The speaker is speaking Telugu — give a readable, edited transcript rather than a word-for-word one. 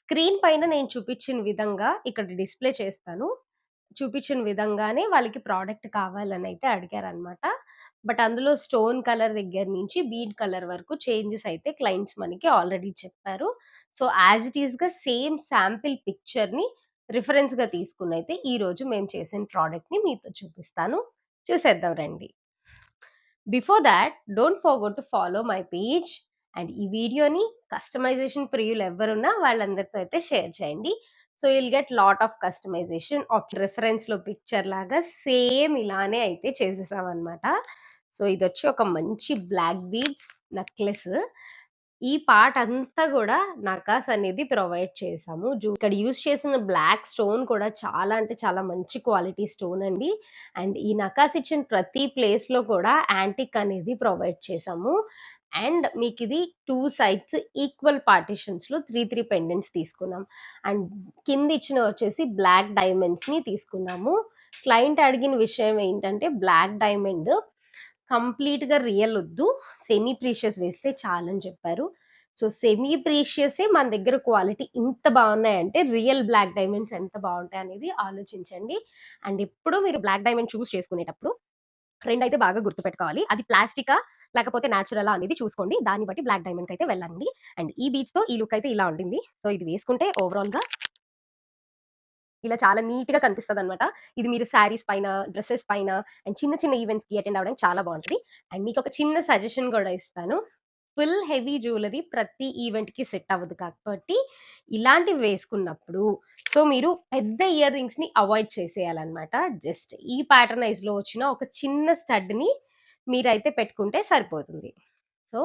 స్క్రీన్ పైన నేను చూపిచ్చిన విధంగా ఇక్కడ డిస్‌ప్లే చేస్తాను. చూపిచ్చిన విధంగానే వాళ్ళకి ప్రొడక్ట్ కావాలనైతే అడిగారనమాట. బట్ అందులో స్టోన్ కలర్ దగ్గర నుంచి బీడ్ కలర్ వరకు చేంజెస్ అయితే క్లయింట్స్ మనకి ఆల్రెడీ చెప్పారు. సో, యాజ్ ఇట్ ఈస్‌గా సేమ్ శాంపిల్ పిక్చర్‌ని రిఫరెన్స్‌గా తీసుకొనైతే ఈరోజు మేము చేసిన ప్రొడక్ట్‌ని మీతో చూపిస్తాను. చూసేద్దాం రండి. Before that don't forget to follow my page and ఈ వీడియోని కస్టమైజేషన్ ప్రియులు ఎవ్వరున్నా వాళ్ళందరితో అయితే షేర్ చేయండి. So you'll get lot of customization రిఫరెన్స్‌లో పిక్చర్ లాగా సేమ్ ఇలానే అయితే చేసేసామనమాట. సో ఇదొచ్చి ఒక మంచి బ్లాక్ బీడ్ నెక్లెస్. ఈ పార్ట్ అంతా గూడా నకాస్ అనేది ప్రొవైడ్ చేసాము. ఇక్కడ యూజ్ చేసిన బ్లాక్ స్టోన్ కూడా చాలా అంటే చాలా మంచి క్వాలిటీ స్టోన్ అండి. అండ్ ఈ నకాస్ ఇచ్చిన ప్రతి ప్లేస్‌లో కూడా యాంటిక్ అనేది ప్రొవైడ్ చేసాము. అండ్ మీకిది 2 సైడ్స్ ఈక్వల్ పార్టిషన్స్‌లో 3 పెండెంట్స్ తీసుకున్నాం. అండ్ కింద ఇచ్చినవొచ్చేసి బ్లాక్ డైమండ్స్‌ని తీసుకున్నాము. క్లయింట్ అడిగిన విషయం ఏంటంటే బ్లాక్ డైమండ్ కంప్లీట్‌గా రియల్ ఒద్దు. సెమీ ప్రీషియస్ వేస్తే చాలని చెప్పారు. సో, సెమీ ప్రీషియసే మన దగ్గర క్వాలిటీ ఇంత బావున్నాయంటే రియల్ బ్లాక్ డైమండ్స్ ఎంత బావుంటాయనేది ఆలోచించండి. అండ్ ఎప్పుడు మీరు బ్లాక్ డైమండ్ చూజ్ చేసుకునేటప్పుడు రెండైతే బాగా గుర్తుపెట్టుకోవాలి. అది ప్లాస్టికా? లేకపోతే నేచురలా అనేది చూసుకోండి. దాన్ని బట్టి బ్లాక్ డైమండ్‌కైతే వెళ్ళండి. అండ్ ఈ బీడ్స్‌తో ఈ లుక్ అయితే ఇలా ఉంటుంది. సో, ఇది వేసుకుంటే ఓవరాల్‌గా ఇలా చాలా నీట్‌గా కనిపిస్తదనమాట. ఇది మీరు శారీస్ పైన, డ్రెసెస్ పైన అండ్ చిన్న చిన్న ఈవెంట్స్‌కి అటెండ్ అవ్వడానికి చాలా బావుంటది. అండ్ మీకొక చిన్న సజెషన్ గూడా ఇస్తాను. ఫుల్ హెవీ జ్యువెలరీ ప్రతి ఈవెంట్‌కి సెట్ అవ్వదు కాబట్టి, ఇలాంటివి వేసుకున్నప్పుడు సో, మీరు పెద్ద ఇయర్ రింగ్స్‌ని అవాయిడ్ చేసేయాలనమాట. జస్ట్ ఈ ప్యాటర్నైజ్‌లో వచ్చిన ఒక చిన్న స్టడ్‌ని మీరైతే పెట్టుకుంటే సరిపోతుంది. సో